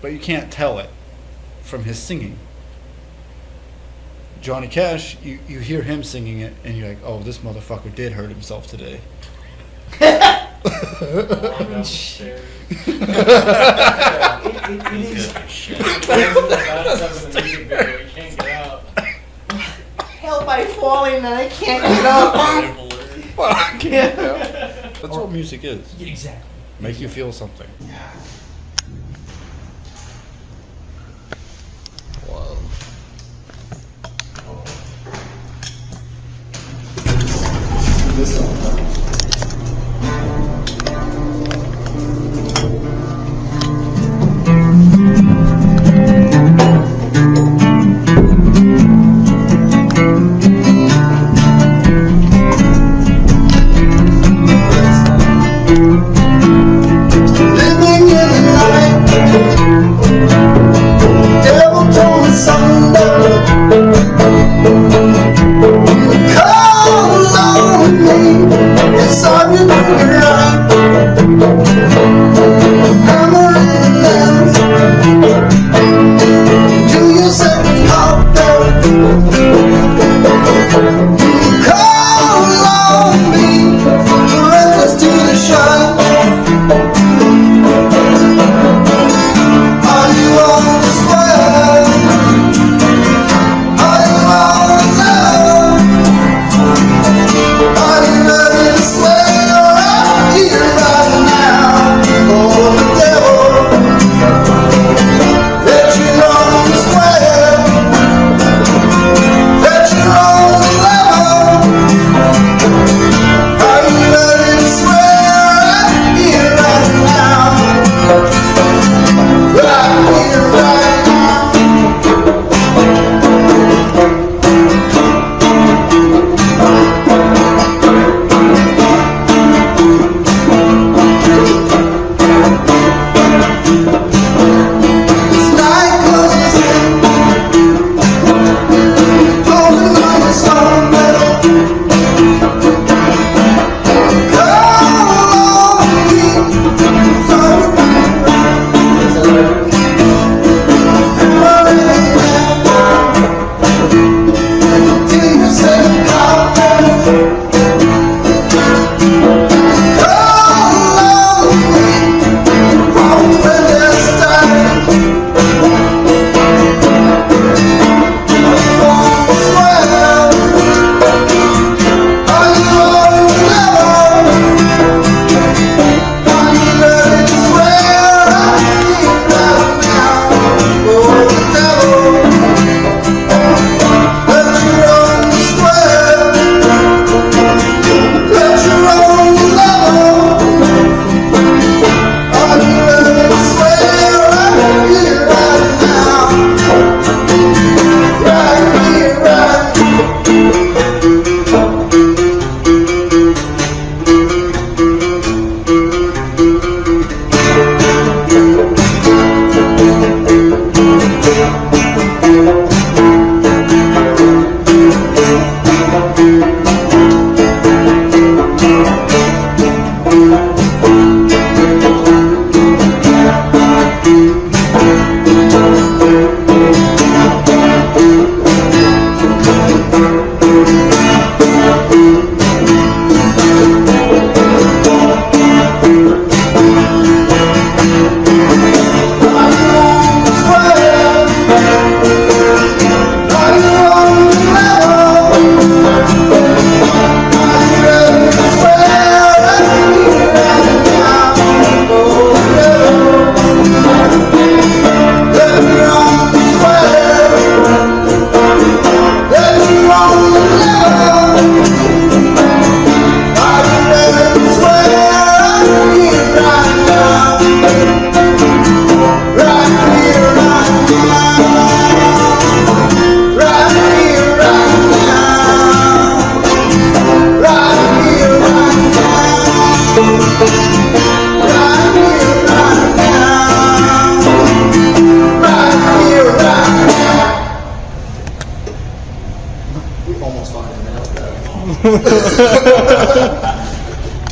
but you can't tell it from his singing. Johnny Cash, you hear him singing it, and you're like, oh, this motherfucker did hurt himself today. I mean, shit. It is. Held by falling and I can't get up. Fuck yeah. That's what music is. Exactly. Make you feel something. Whoa.